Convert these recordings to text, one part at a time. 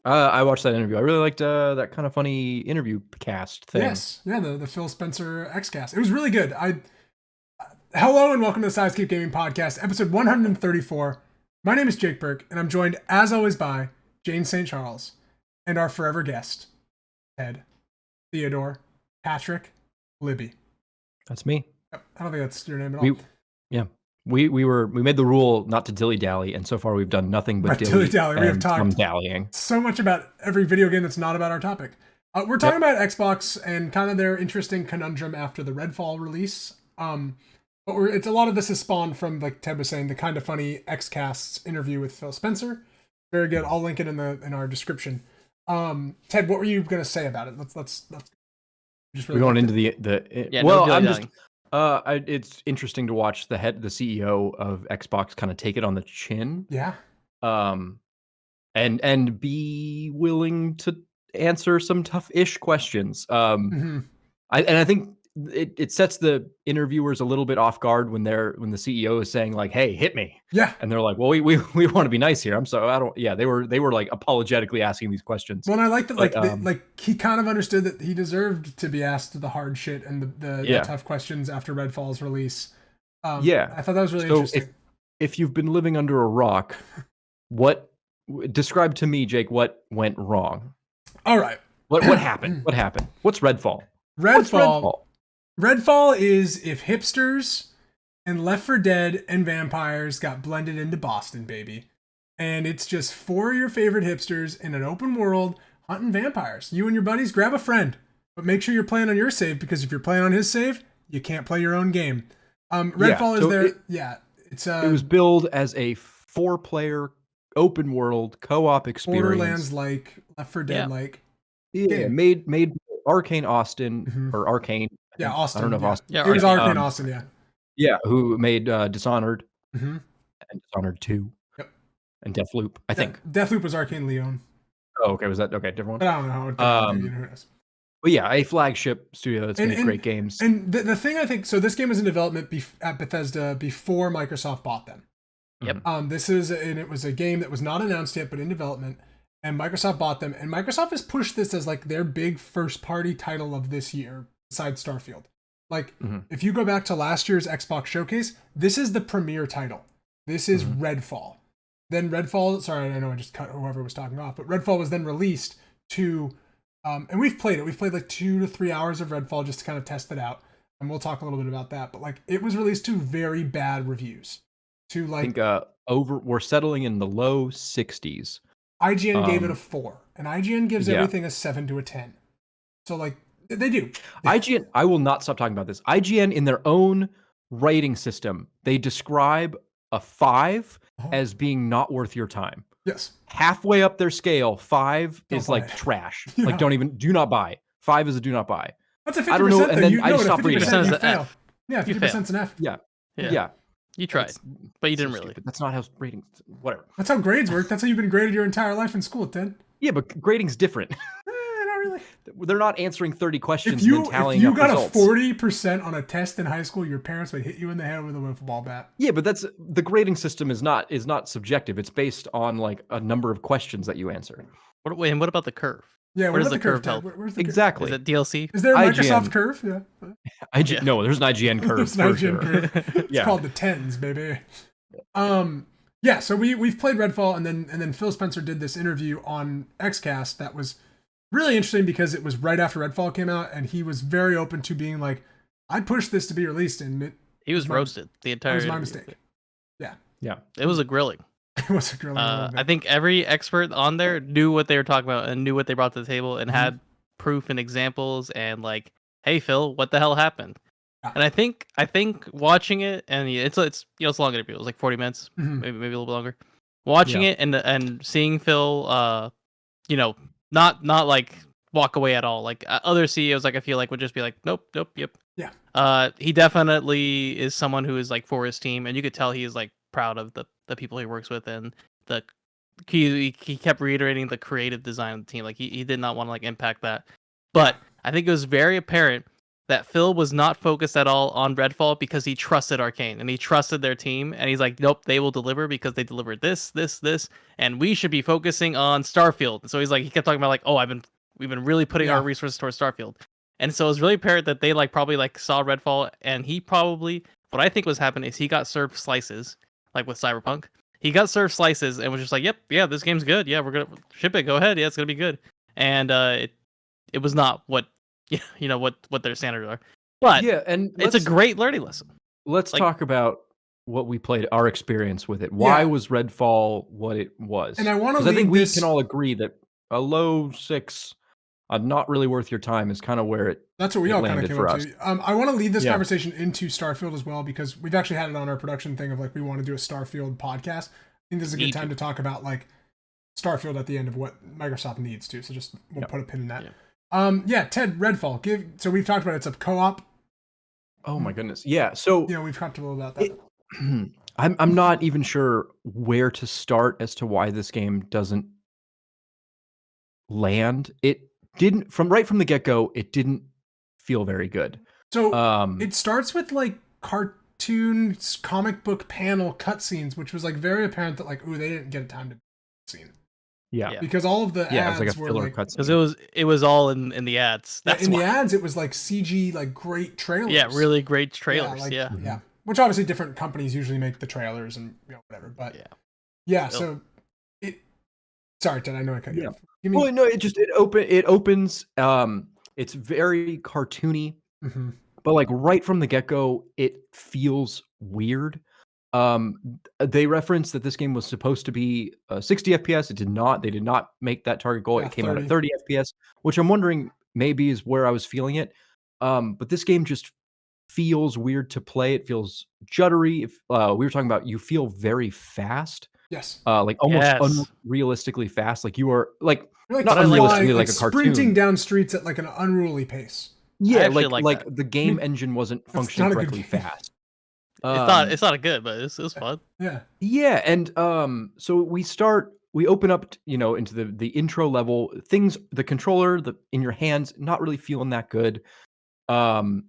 I watched that interview. I really liked that kind of funny interview cast thing. Yes, yeah, the Phil Spencer XCast. It was really good. Hello and welcome to the Sidescape Gaming Podcast, episode 134. My name is Jake Burke, and I'm joined, as always, by Jane St. Charles and our forever guest, Ted, Theodore, Patrick, Libby. That's me. I don't think that's your name at all. We made the rule not to dilly dally, and so far we've done nothing but dilly dally. We have talked dallying so much about every video game that's not about our topic. We're talking about Xbox and kind of their interesting conundrum after the Redfall release. But it's a lot of this is spawned from, like Ted was saying, the kind of funny XCast's interview with Phil Spencer. Very good. I'll link it in our description. Ted, what were you going to say about it? Let's just really. We're going into the yeah. Well, no I'm just. It's interesting to watch the CEO of Xbox kind of take it on the chin. Yeah. And be willing to answer some tough-ish questions. I think it sets the interviewers a little bit off guard when the CEO is saying like, "Hey, hit me." Yeah. And they're like, "Well, we want to be nice here." They were like apologetically asking these questions. Well, and I liked that like he kind of understood that he deserved to be asked the hard shit and the tough questions after Redfall's release. I thought that was really interesting. If you've been living under a rock, describe to me, Jake, what went wrong? All right. What happened? What happened? What's Redfall? Redfall is if hipsters and Left 4 Dead and vampires got blended into Boston, baby. And it's just 4 of your favorite hipsters in an open world hunting vampires. You and your buddies, grab a friend. But make sure you're playing on your save, because if you're playing on his save, you can't play your own game. Redfall is there. It was billed as a 4-player open world co-op experience. Borderlands-like, Left 4 Dead-like. Yeah, made Arcane Austin, or Arcane. Yeah, Austin. I don't know if Austin. Yeah, it was Arcane Austin, yeah. Yeah, who made Dishonored and Dishonored 2. Yep. And Deathloop, I think. Deathloop was Arcane Leon. Oh, okay. Was that okay? Different one? But I don't know. But yeah, a flagship studio that's made great games. And the thing I think, so this game was in development at Bethesda before Microsoft bought them. Yep. It was a game that was not announced yet, but in development. And Microsoft bought them. And Microsoft has pushed this as like their big first party title of this year, besides Starfield. Like, if you go back to last year's Xbox Showcase, this is the premier title. This is Redfall. Then Redfall, sorry, I know I just cut whoever was talking off, but Redfall was then released to, and we've played it. We've played like 2 to 3 hours of Redfall just to kind of test it out. And we'll talk a little bit about that. But like, it was released to very bad reviews. To like, I think we're settling in the low 60s. IGN gave it a 4, and IGN gives everything a 7 to a 10. So like, they do. IGN, I will not stop talking about this. IGN, in their own rating system, they describe a 5 as being not worth your time. Yes. Halfway up their scale, 5 is like trash. Yeah. Like, do not buy. 5 is a do not buy. That's a 50%. I don't know, and then I just stopped reading. 50% is an F. Yeah, 50% is an F. Yeah. You tried, but you didn't really. Stupid. That's not how ratings. Whatever. That's how grades work. That's how you've been graded your entire life in school, Ted. Yeah, but grading's different. Not really. They're not answering 30 questions and tallying up results. If you got a 40% on a test in high school, your parents would hit you in the head with a wiffle ball bat. Yeah, but that's the grading system is not subjective. It's based on like a number of questions that you answer. And what about the curve? Yeah, where does the curve help? Where's the exactly. Curve? Is it DLC? Is there a Microsoft curve? Yeah. No, there's an IGN curve. There's an IGN curve. It's called the 10s, baby. Yeah, so we've played Redfall, and then Phil Spencer did this interview on XCast that was really interesting because it was right after Redfall came out, and he was very open to being like, I pushed this to be released, and he was roasted the entire. It was my mistake. Yeah. It was a grilling. It was a grilling. I think every expert on there knew what they were talking about and knew what they brought to the table and had proof and examples and like, hey Phil, what the hell happened? And I think watching it, and it's a long interview. It was like 40 minutes, maybe a little bit longer. Watching it and seeing Phil, not like walk away at all. Like other CEOs, like I feel like would just be like, nope, yep. Yeah. He definitely is someone who is like for his team, and you could tell he is like proud of the people he works with, and he kept reiterating the creative design of the team. Like he did not want to like impact that, but I think it was very apparent that Phil was not focused at all on Redfall because he trusted Arcane and he trusted their team, and he's like, nope, they will deliver because they delivered this, and we should be focusing on Starfield. And so he's like, he kept talking about like, oh, we've been really putting our resources towards Starfield, and so it was really apparent that they like probably like saw Redfall, and he probably, what I think was happening is he got served slices like with Cyberpunk. He got served slices and was just like, yep, yeah, this game's good, yeah, we're gonna ship it, go ahead, yeah, it's gonna be good, and it was not what what their standards are. But yeah, and it's a great learning lesson. Let's talk about what we played, our experience with it. Why was Redfall what it was? And I want to I think we can all agree that a low 6, not really worth your time, is kind of where it. That's what we all kind of came up to. I want to lead this Yeah. conversation into Starfield as well, because we've actually had it on our production thing of like we want to do a Starfield podcast. I think this is a good time to talk about like Starfield at the end of what Microsoft needs to. So just we'll put a pin in that. Ted, Redfall. So we've talked about it's a co-op. Oh my goodness. Yeah. So we've talked a little about that. I'm not even sure where to start as to why this game doesn't land. It didn't from the get-go, it didn't feel very good. So it starts with like cartoon comic book panel cutscenes, which was like very apparent that like, ooh, they didn't get time to scene. Yeah. Because all of the ads it was like a were filler like, cutscene. Because it was all in the ads. That's the ads, it was like CG, like great trailers. Yeah, really great trailers. Yeah. Which obviously different companies usually make the trailers and whatever. But so it. Sorry, Ted. I know I cut you off. Well, no, it opens. It's very cartoony, but like right from the get-go, it feels weird. They referenced that this game was supposed to be 60 FPS. It did not. They did not make that target goal. It came out at 30 FPS, which I'm wondering maybe is where I was feeling it. But this game just feels weird to play. It feels juddery. If we were talking about, you feel very fast. Yes. Like almost unrealistically fast. Like you are like not unrealistically like a cartoon. Sprinting down streets at like an unruly pace. Yeah, like the game engine wasn't functioning correctly fast. It's not a good, but it was fun. Yeah, and so we open up, into the intro level. The controller, in your hands, not really feeling that good. And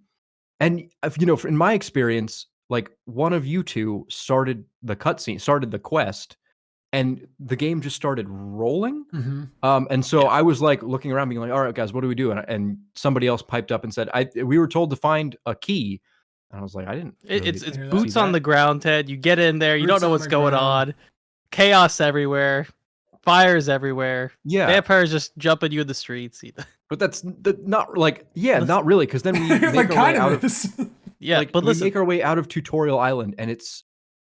in my experience, like one of you two started the cutscene, started the quest, and the game just started rolling. And so I was like looking around, being like, "All right, guys, what do we do?" And somebody else piped up and said, "We were told to find a key." And I was like, I didn't. It's boots on the ground, Ted. You get in there, you don't know what's going on. Chaos everywhere, fires everywhere. Yeah, vampires just jumping you in the streets. But that's not like, not really, because then we make our way out of but listen, we make our way out of Tutorial Island, and it's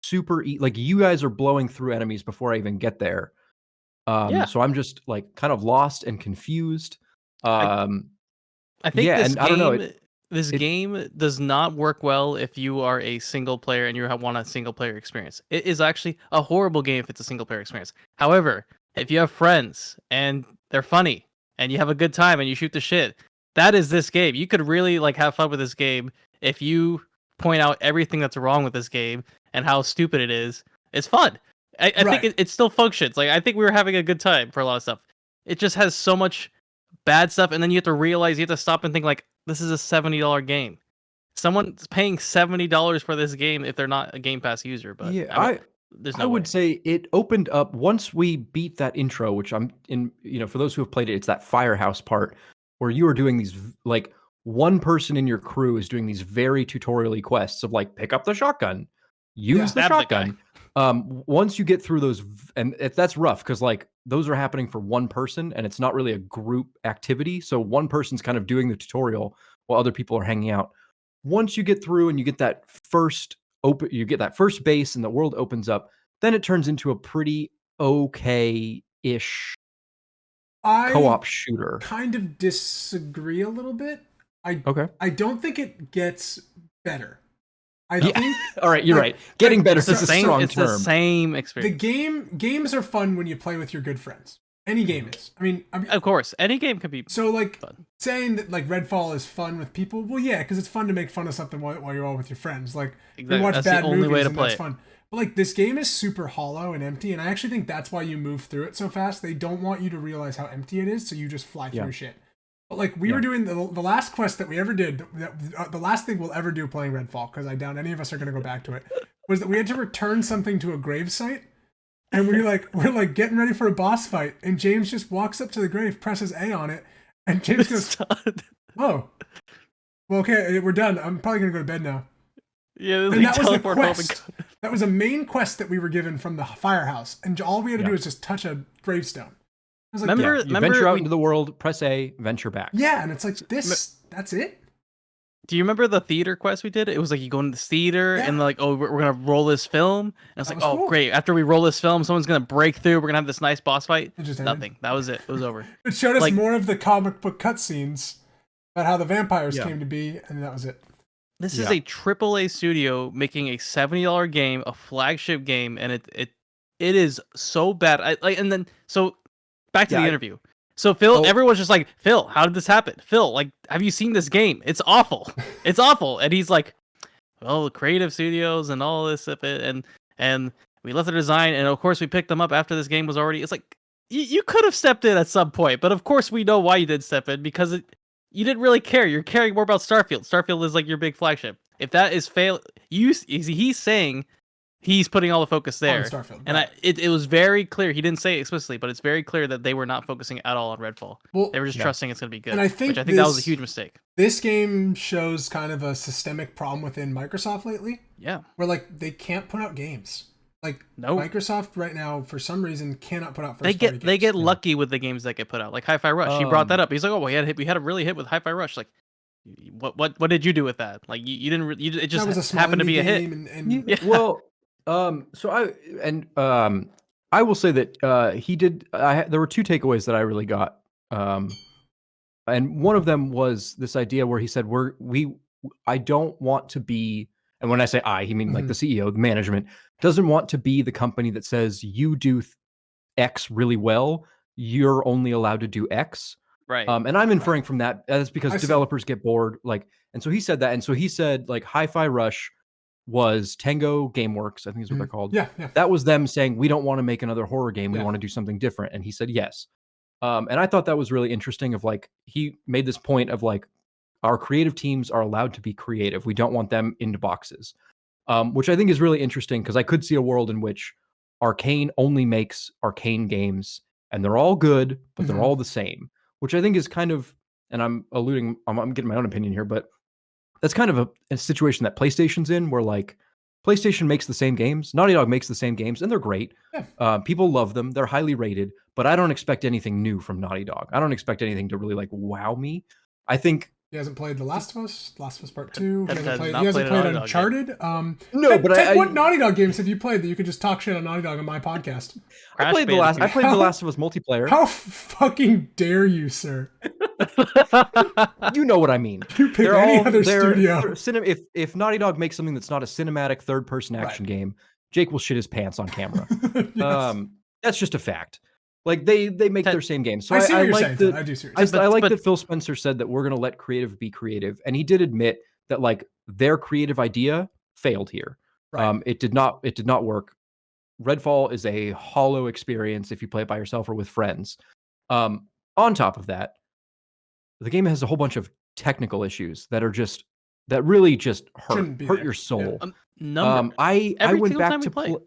super like you guys are blowing through enemies before I even get there. So I'm just like kind of lost and confused. I think and I don't know. This game does not work well if you are a single player and you want a single player experience. It is actually a horrible game if it's a single player experience. However, if you have friends and they're funny and you have a good time and you shoot the shit, that is this game. You could really like have fun with this game if you point out everything that's wrong with this game and how stupid it is. It's fun. I think it still functions. Like I think we were having a good time for a lot of stuff. It just has so much bad stuff, and then you have to realize you have to stop and think like, this is a $70 game. Someone's paying $70 for this game if they're not a Game Pass user. But I would say it opened up once we beat that intro, which I'm in. For those who have played it, it's that firehouse part where you are doing these like one person in your crew is doing these very tutorial-y quests of like pick up the shotgun, use the shotgun. Once you get through those, and that's rough because like those are happening for one person and it's not really a group activity. So one person's kind of doing the tutorial while other people are hanging out. Once you get through and you get that first base and the world opens up, then it turns into a pretty okay-ish co-op shooter. Kind of disagree a little bit. I don't think it gets better. I think. All right, you're right. Getting better is a strong term. It's the same experience. Games are fun when you play with your good friends. Any game is. I mean, of course, any game can be. So, like fun. Saying that like Redfall is fun with people. Well, yeah, because it's fun to make fun of something while you're all with your friends. Like you watch that's bad the only movies way to and play that's it. fun. But like this game is super hollow and empty, and I actually think that's why you move through it so fast. They don't want you to realize how empty it is, so you just fly through shit. But like we were doing the last quest that we ever did, the last thing we'll ever do playing Redfall, because I doubt any of us are going to go back to it, was that we had to return something to a gravesite, and we're like getting ready for a boss fight, and James just walks up to the grave, presses A on it, and James goes, "Oh, well, okay, we're done. I'm probably going to go to bed now." Yeah, and that was the quest. That was a main quest that we were given from the firehouse, and all we had to do was just touch a gravestone. I was like, you venture out into the world, press A, venture back. Yeah, and it's like that's it. Do you remember the theater quest we did? It was like you go into the theater and like, oh, we're gonna roll this film, and it's like, oh, cool. Great! After we roll this film, someone's gonna break through. We're gonna have this nice boss fight. Nothing. That was it. It was over. It showed us more of the comic book cutscenes about how the vampires came to be, and that was it. This is a AAA studio making a $70 game, a flagship game, and it is so bad. So back to the interview. So Phil, everyone's just like, Phil, how did this happen? Phil, like, have you seen this game? It's awful. It's awful. And he's like, well, the creative studios and all this stuff, and we left the design, and of course we picked them up after this game was already. It's like you could have stepped in at some point, but of course we know why you did step in, because you didn't really care. You're caring more about Starfield. Starfield is like your big flagship. If that is he's saying he's putting all the focus there. On Starfield, and it was very clear. He didn't say it explicitly, but it's very clear that they were not focusing at all on Redfall. Well, they were just trusting it's going to be good. And I think that was a huge mistake. This game shows kind of a systemic problem within Microsoft lately. Yeah. Where like they can't put out games. Like Microsoft right now, for some reason, cannot put out first-party games. They get lucky with the games that get put out, like Hi-Fi Rush. He brought that up. He's like, "Oh, well, we had a really hit with Hi-Fi Rush." Like, what did you do with that? Like, you didn't. It just happened to be a hit. Well, so I will say that he did. There were two takeaways that I really got, and one of them was this idea where he said, I don't want to be." And when I say I, he means like the CEO, the management, doesn't want to be the company that says you do X really well, you're only allowed to do X. Right. And I'm inferring from that that's because developers get bored. Like, and so he said that. And so he said like Hi-Fi Rush was Tango Gameworks, I think is what they're called. Yeah. That was them saying, we don't want to make another horror game. We want to do something different. And he said yes. And I thought that was really interesting of like, he made this point of like, our creative teams are allowed to be creative. We don't want them into boxes, which I think is really interesting because I could see a world in which Arcane only makes Arcane games and they're all good, but they're all the same, which I think is kind of, and I'm getting my own opinion here, but that's kind of a situation that PlayStation's in where like PlayStation makes the same games, Naughty Dog makes the same games, and they're great. Yeah. People love them. They're highly rated, but I don't expect anything new from Naughty Dog. I don't expect anything to really like wow me. I think he hasn't played The Last of Us Part 2. He hasn't played Uncharted. No, but what Naughty Dog games have you played that you could just talk shit on Naughty Dog on my podcast? I played The Last of Us multiplayer. How fucking dare you, sir? You know what I mean. You pick other studio. If Naughty Dog makes something that's not a cinematic third-person action game, Jake will shit his pants on camera. Yes. That's just a fact. Like they make their same games. So I like that. I do see. I like that Phil Spencer said that we're going to let creative be creative, and he did admit that like their creative idea failed here. Right. It did not work. Redfall is a hollow experience if you play it by yourself or with friends. On top of that, the game has a whole bunch of technical issues that really just hurt your soul. Yeah. I went back to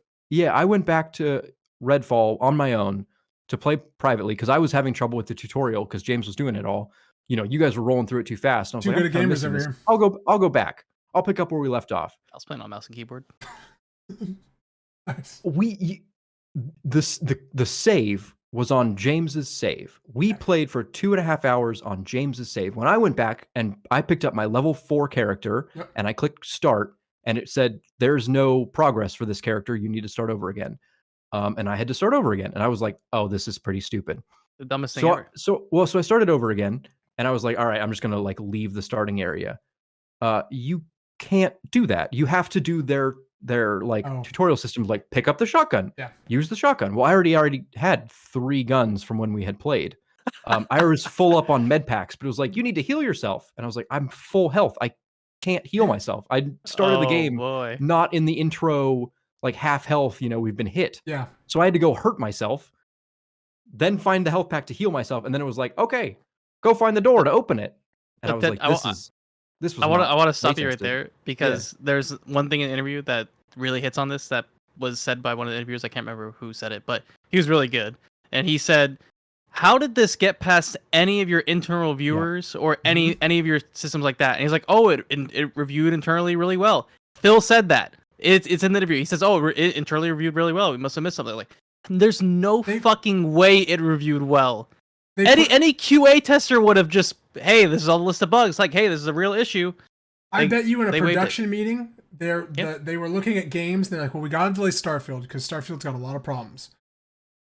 I went back to Redfall on my own to play privately because I was having trouble with the tutorial because James was doing it all. You know, you guys were rolling through it too fast. And I was like, good gamers over here. I'll go back. I'll pick up where we left off. I was playing on mouse and keyboard. Nice. The save was on James's save. We played for 2.5 hours on James's save. When I went back and I picked up my level 4 character and I clicked start and it said, there's no progress for this character. You need to start over again. And I had to start over again. And I was like, oh, this is pretty stupid. The dumbest thing ever. So I started over again and I was like, all right, I'm just going to like leave the starting area. You can't do that. You have to do their tutorial system, like pick up the shotgun, use the shotgun. Well, I already had 3 guns from when we had played. I was full up on med packs, but it was like, you need to heal yourself. And I was like, I'm full health. I can't heal myself. I started the game not in the intro, like half health, we've been hit. Yeah. So I had to go hurt myself, then find the health pack to heal myself. And then it was like, okay, go find the door to open it. And I was But like, this was I not want to stop you right playtested. there because there's one thing in the interview that really hits on this that was said by one of the interviewers. I can't remember who said it, but he was really good. And he said, "How did this get past any of your internal viewers or any of your systems like that?" And he's like, "Oh, it reviewed internally really well." Phil said that. It's in the interview. He says, "Oh, it internally reviewed really well. We must have missed something." Like, there's no fucking way it reviewed well. Any QA tester would have just, hey, this is all the list of bugs. Like, hey, this is a real issue. I bet you in a production meeting, they were looking at games. They're like, well, we gotta delay Starfield because Starfield's got a lot of problems.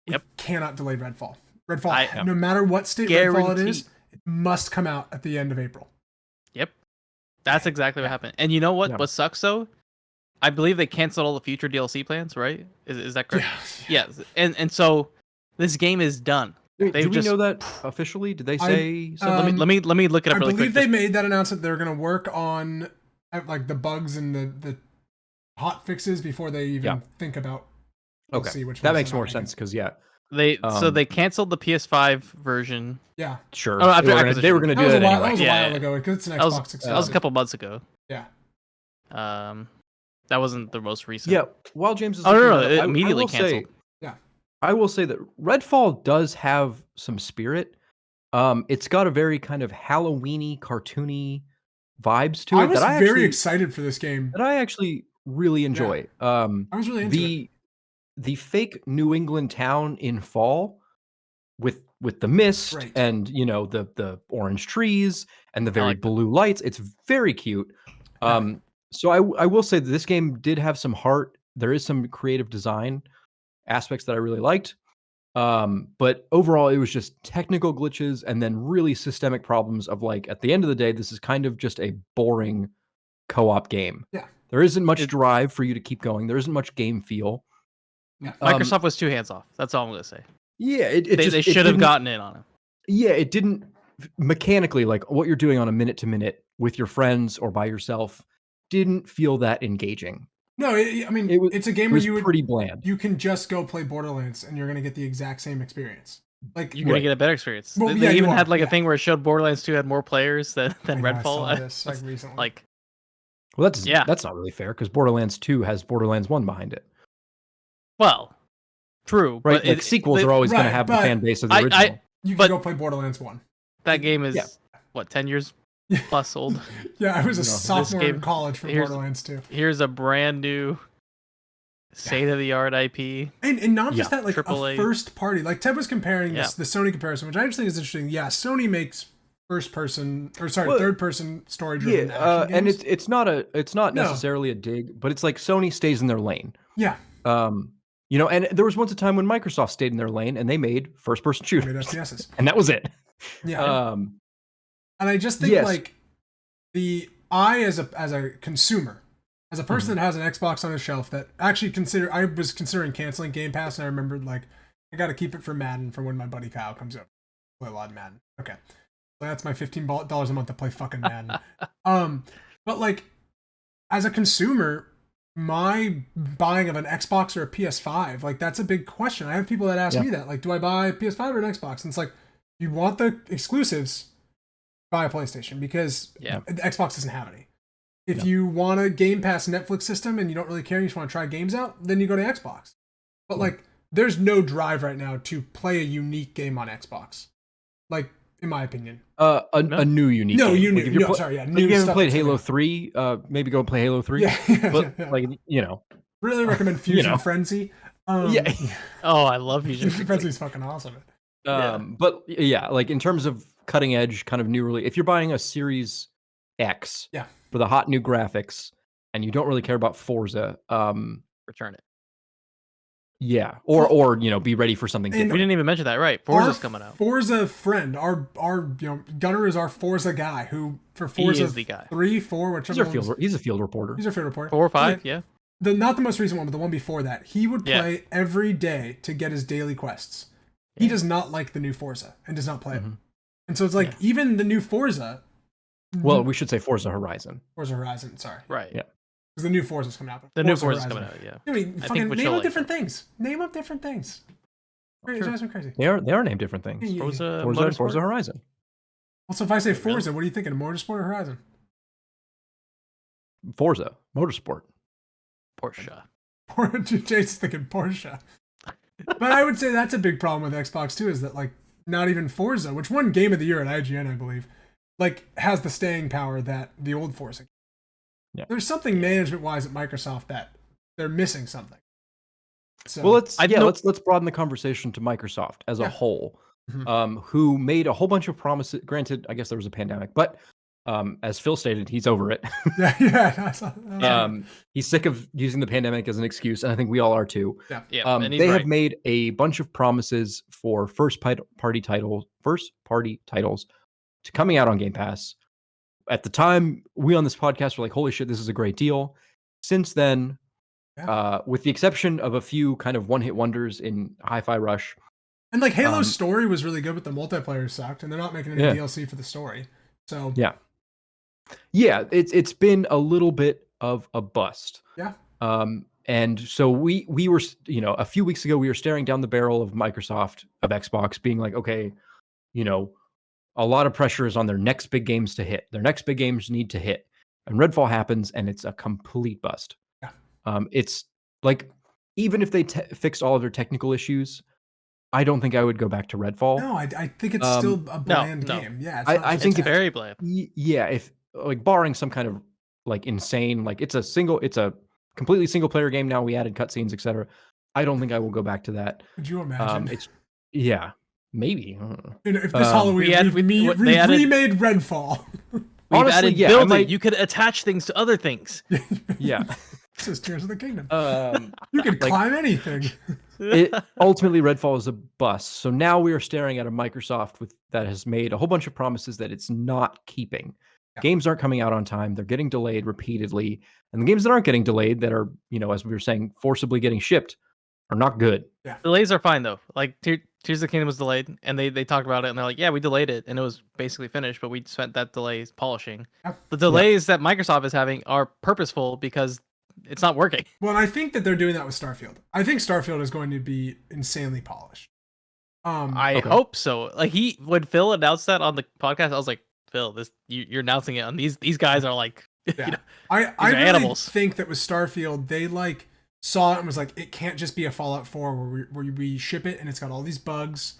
We cannot delay Redfall. Redfall, no matter what state Redfall it is, it must come out at the end of April. Yep, that's exactly what happened. And you know what? What sucks though? I believe they canceled all the future DLC plans. Right? Is that correct? Yeah. And so this game is done. Do we know that officially? Did they say something? Let me look it up. I really believe quick. they made that announcement. They're going to work on like the bugs and the hot fixes before they even think about. Okay, that makes more sense because so they canceled the PS5 version. Yeah, sure. Oh, after they were going to do that anyway. That was a while ago because it's an Xbox exclusive. That was a couple months ago. Yeah. That wasn't the most recent. Yeah. While James is it immediately canceled. I will say that Redfall does have some spirit. It's got a very kind of Halloween-y, cartoony vibes to it. I was very excited for this game. That I actually really enjoy. I was really into it. The fake New England town in fall with the mist and the orange trees and the very blue lights. It's very cute. So I will say that this game did have some heart. There is some creative design aspects that I really liked. But overall it was just technical glitches and then really systemic problems of like, at the end of the day, this is kind of just a boring co-op game. Yeah. There isn't much drive for you to keep going. There isn't much game feel. Yeah. Microsoft was too hands off. That's all I'm going to say. Yeah. They should have gotten in on it. Yeah. It didn't mechanically, like what you're doing on a minute to minute with your friends or by yourself didn't feel that engaging. No, it's a game where pretty bland. You can just go play Borderlands and you're going to get the exact same experience. Like you're going to get a better experience. Well, they even had like a thing where it showed Borderlands 2 had more players than Redfall. I saw this recently. Like, well, that's not really fair because Borderlands 2 has Borderlands 1 behind it. Well, true, right? But like sequels are always going to have the fan base of the original. You can go play Borderlands 1. That game is what, 10 years plus old? Yeah, I was a sophomore in college for Borderlands 2. Here's a brand new state-of-the-art IP. And not just that, like AAA. A first party. Like Ted was comparing the Sony comparison, which I actually think is interesting. Yeah, Sony makes third person story driven action games. And it's not necessarily a dig, but it's like Sony stays in their lane. Yeah. And there was once a time when Microsoft stayed in their lane and they made first person shooters. FPSs. And that was it. Yeah. And I just think like I as a consumer, as a person that has an Xbox on a shelf that actually I was considering canceling Game Pass, and I remembered like I got to keep it for Madden for when my buddy Kyle comes up. Play a lot of Madden. Okay. So that's my $15 a month to play fucking Madden. But like as a consumer, my buying of an Xbox or a PS5, like that's a big question. I have people that ask me that, like, do I buy a PS5 or an Xbox? And it's like, you want the exclusives, buy a PlayStation because the Xbox doesn't have any. If you want a Game Pass Netflix system and you don't really care, you just want to try games out, then you go to Xbox. But like, there's no drive right now to play a unique game on Xbox. Like, in my opinion, a new unique game. New. If you haven't played Halo 3, maybe go and play Halo 3. Like, really recommend Fusion Frenzy. Oh, I love Fusion Frenzy. Is fucking awesome. But like in terms of cutting edge, kind of new release, if you're buying a Series X, for the hot new graphics, and you don't really care about Forza, return it. Yeah, or be ready for something different. We didn't even mention that, right? Forza's coming out. Forza friend, our Gunner is our Forza guy who for Forza 3, 4, whichever. He's a field reporter. He's our field reporter. 4 or 5, Not the most recent one, but the one before that. He would play every day to get his daily quests. He does not like the new Forza and does not play it. And so it's like even the new Forza. Well, we should say Forza Horizon. Forza Horizon, sorry. Right. Yeah. Because the new Forza's coming out. The new Forza's coming out, I mean, fucking name up different things. Name up different things. It drives me crazy. They are named different things. Forza Horizon. Also, if I say Forza, what are you thinking? Motorsport or Horizon? Forza, Motorsport. Porsche. Jason's thinking Porsche. But I would say that's a big problem with Xbox too, is that like not even Forza, which won Game of the Year at IGN, I believe, like has the staying power that the old Forza. Yeah. There's something management-wise at Microsoft that they're missing something. So, Well, let's broaden the conversation to Microsoft as a whole, who made a whole bunch of promises. Granted, I guess there was a pandemic, but as Phil stated, he's over it. He's sick of using the pandemic as an excuse, and I think we all are too. They have made a bunch of promises for first-party titles to coming out on Game Pass. At the time, we on this podcast were like, "Holy shit, this is a great deal." Since then, with the exception of a few kind of one-hit wonders in Hi-Fi Rush, and like Halo's story was really good, but the multiplayer sucked, and they're not making any DLC for the story. So it's been a little bit of a bust. And so we were, a few weeks ago we were staring down the barrel of Microsoft, of Xbox, being like, okay, a lot of pressure is on their next big games to hit. Their next big games need to hit, and Redfall happens, and it's a complete bust. It's like, even if they fixed all of their technical issues, I don't think I would go back to Redfall. No, I think it's still a bland game. Yeah, I think it's very bland. Yeah, if like barring some kind of like insane, like it's a completely single player game now. We added cutscenes, etc. I don't think I will go back to that. Could you imagine? Maybe. If this Halloween we remade Redfall. Honestly, building. You could attach things to other things. This is Tears of the Kingdom. You could climb anything. Ultimately, Redfall is a bust. So now we are staring at a Microsoft that has made a whole bunch of promises that it's not keeping. Games aren't coming out on time. They're getting delayed repeatedly. And the games that aren't getting delayed, that are, as we were saying, forcibly getting shipped, are not good. Delays are fine, though. Like, Tears of the Kingdom was delayed, and they talked about it, and they're like, we delayed it, and it was basically finished, but we spent that delay polishing. The delays that Microsoft is having are purposeful because it's not working. Well, I think that they're doing that with Starfield. I think Starfield is going to be insanely polished. I hope so. Like when Phil announced that on the podcast, I was like, Phil, you're announcing it on these guys are like, I really animals. think that with Starfield, they like saw it and was like, it can't just be a Fallout 4 where we ship it and it's got all these bugs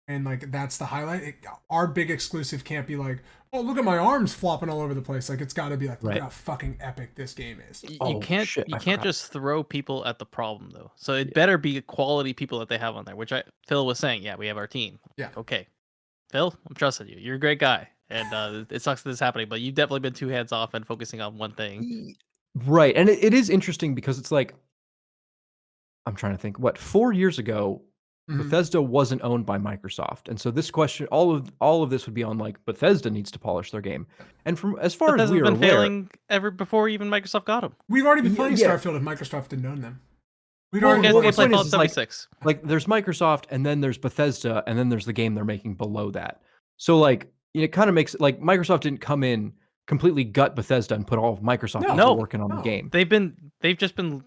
and like that's the highlight. Our big exclusive can't be like, oh, look at my arms flopping all over the place. Like it's got to be like, look at how fucking epic this game is. You can't just throw people at the problem though. So it better be quality people that they have on there. Which Phil was saying, we have our team. Okay, Phil, I'm trusting you. You're a great guy, and it sucks that this is happening. But you've definitely been too hands off and focusing on one thing. Right, and it is interesting because it's like, I'm trying to think. 4 years ago, Bethesda wasn't owned by Microsoft, and so this question, all of this would be on like Bethesda needs to polish their game. And from as far as we are aware, failing ever before even Microsoft got them. We've already been playing Starfield if Microsoft didn't own them. We'd already played Fallout 76. Like there's Microsoft, and then there's Bethesda, and then there's the game they're making below that. So like it kind of makes like Microsoft didn't come in completely gut Bethesda and put all of Microsoft people working on the game. They've just been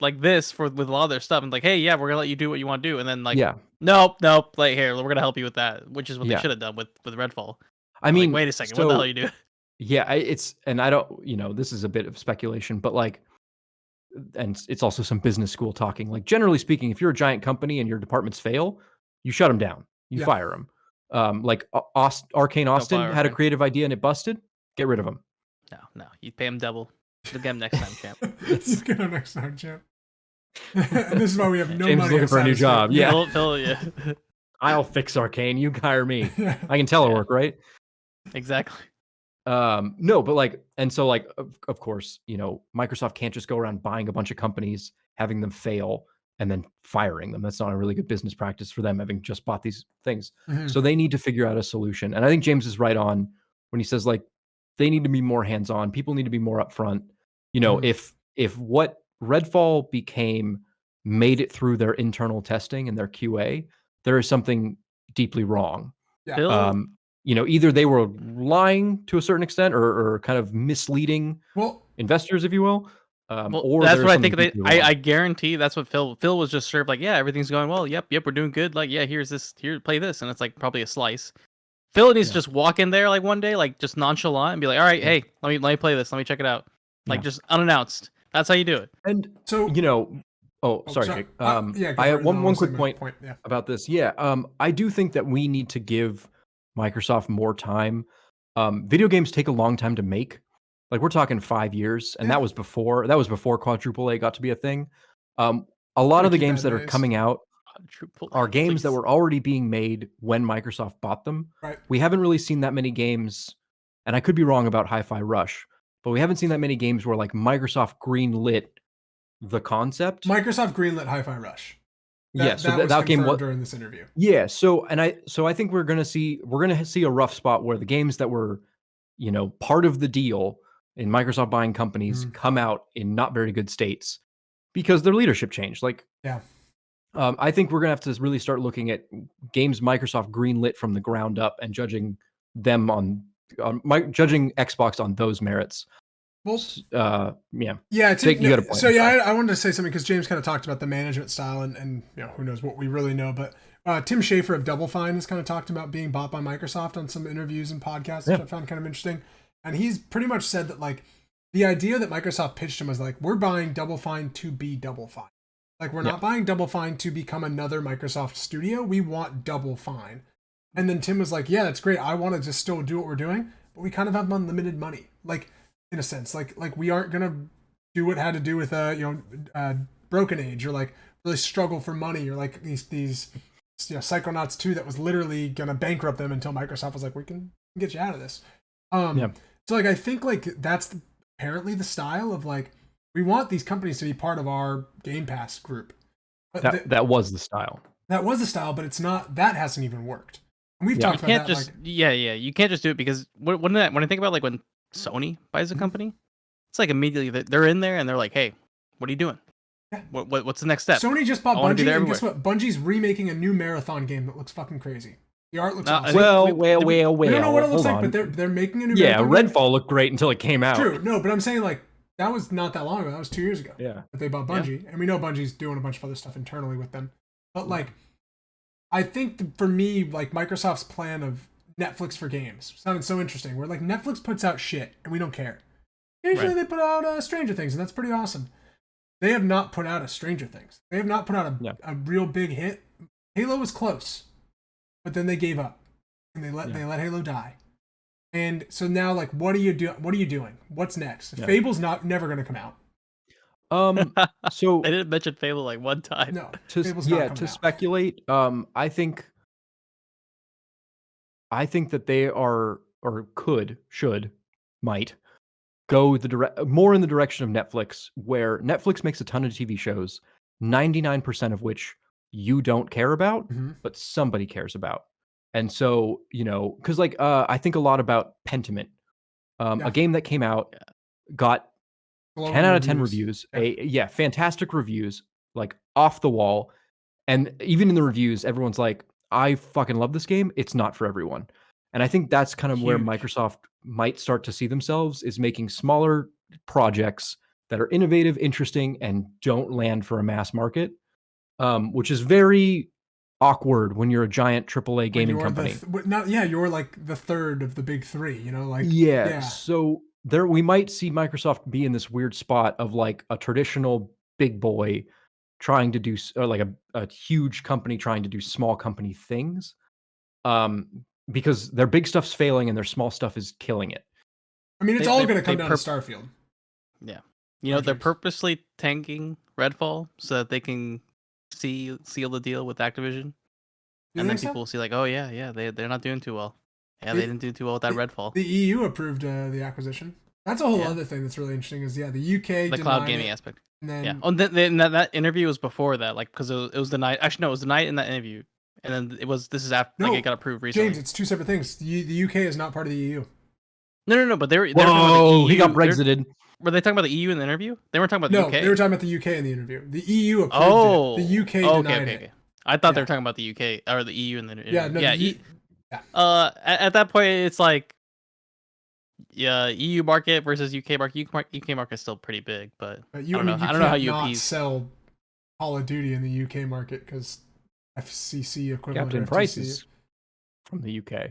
like this with a lot of their stuff and like, hey, we're gonna let you do what you want to do, and then like, nope, like here, we're gonna help you with that, which is what they should have done with Redfall. I mean, wait a second, what the hell are you doing? And I don't, this is a bit of speculation, but like, and it's also some business school talking. Like generally speaking, if you're a giant company and your departments fail, you shut them down, you fire them. Like Arcane Austin had a creative idea and it busted, get rid of them. No, you pay them double. You'll get him next time, champ. You get him next time, champ. And this is why we have no James money. Looking for a new job. Yeah. I'll fix Arcane. You hire me. I can telework, right? Exactly. No, but like, and so like, of course, Microsoft can't just go around buying a bunch of companies, having them fail, and then firing them. That's not a really good business practice for them, having just bought these things. So they need to figure out a solution. And I think James is right on when he says like, they need to be more hands-on. People need to be more upfront. If what Redfall became made it through their internal testing and their QA, there is something deeply wrong. Either they were lying to a certain extent or kind of misleading investors, if you will. Or that's what I think. I guarantee that's what Phil was just sort of like, everything's going well. Yep, we're doing good. Like, here's this, here, play this, and it's like probably a slice. Phil needs to just walk in there like one day, like just nonchalant, and be like, "All right, hey, let me play this. Let me check it out." Like just unannounced. That's how you do it. And so sorry, Jake. Yeah, I have one quick point about this. Yeah, I do think that we need to give Microsoft more time. Video games take a long time to make. Like we're talking 5 years, and that was before quadruple A got to be a thing. A lot of the games that are coming out are games that were already being made when Microsoft bought them. Right. We haven't really seen that many games, and I could be wrong about Hi-Fi Rush, but we haven't seen that many games where like Microsoft greenlit the concept. Microsoft greenlit Hi-Fi Rush. That game was during this interview. Yeah, so I think we're gonna see a rough spot where the games that were, part of the deal in Microsoft buying companies come out in not very good states because their leadership changed. Like, I think we're gonna have to really start looking at games Microsoft greenlit from the ground up and judging them judging Xbox on those merits. Well, you got a point. So I wanted to say something because James kind of talked about the management style and who knows what we really know, but Tim Schafer of Double Fine has kind of talked about being bought by Microsoft on some interviews and podcasts, which I found kind of interesting. And he's pretty much said that like the idea that Microsoft pitched him was like, we're buying Double Fine to be Double Fine. Like we're not buying Double Fine to become another Microsoft studio. We want Double Fine. And then Tim was like, yeah, that's great. I want to just still do what we're doing, but we kind of have unlimited money. Like, in a sense, like we aren't gonna do what had to do with Broken Age or like really struggle for money or like these Psychonauts 2 that was literally gonna bankrupt them until Microsoft was like, we can get you out of this. So like I think like that's apparently the style of like we want these companies to be part of our Game Pass group. But that was the style. That was the style, but it's not. That hasn't even worked. And we've talked about that. You can't just do it because when I think about like when Sony buys a company, it's like immediately they're in there and they're like, "Hey, what are you doing? Yeah. What's the next step?" Sony just bought Bungie, and guess what? Bungie's remaking a new Marathon game that looks fucking crazy. The art looks awesome. Well. We don't know what it looks like, but they're making a new. Yeah, Redfall looked great until it came out. True, no, but I'm saying like that was not that long ago. That was 2 years ago. Yeah, that they bought Bungie, and we know Bungie's doing a bunch of other stuff internally with them. But like, I think for me, like Microsoft's plan of Netflix for games sounded so interesting. Where like Netflix puts out shit and we don't care. Usually they put out Stranger Things and that's pretty awesome. They have not put out a Stranger Things. They have not put out a real big hit. Halo was close, but then they gave up and they let Halo die. And so now like what are you doing? What's next? Fable's never going to come out. So I didn't mention Fable like one time. No, Fable's not coming out. Speculate. I think that they are or might go more in the direction of Netflix, where Netflix makes a ton of TV shows, 99% of which you don't care about, but somebody cares about. And so, because like I think a lot about Pentiment, a game that came out, got 10 out of 10 reviews, fantastic reviews, like off the wall. And even in the reviews, everyone's like, I fucking love this game. It's not for everyone. And I think that's kind of where Microsoft might start to see themselves, is making smaller projects that are innovative, interesting, and don't land for a mass market, which is very awkward when you're a giant AAA gaming company. You're like the third of the big three, So we might see Microsoft be in this weird spot of like a traditional big boy trying to do, or like a huge company trying to do small company things. Because their big stuff's failing and their small stuff is killing it. I mean, it's all going to come down to Starfield. Yeah. They're purposely tanking Redfall so that they can seal the deal with Activision. And then people will see like, oh yeah, they're not doing too well. Yeah, they didn't do too well with that Redfall. The EU approved the acquisition. That's a whole other thing that's really interesting is, the UK the cloud gaming aspect. And then, that interview was before that, like, because it was the night. Actually, no, it was the night in that interview. And then this is after it got approved recently. James, it's two separate things. The UK is not part of the EU. No, but they were he got Brexited. Were they talking about the EU in the interview? They weren't talking about the UK. No, they were talking about the UK in the interview. The EU approved it. The UK denied it. I thought they were talking about the UK or the EU in the interview. At that point, it's like, EU market versus UK market. UK market is still pretty big, but I don't know how you appease. Sell Call of Duty in the UK market because FCC equivalent. Captain Price is from the UK.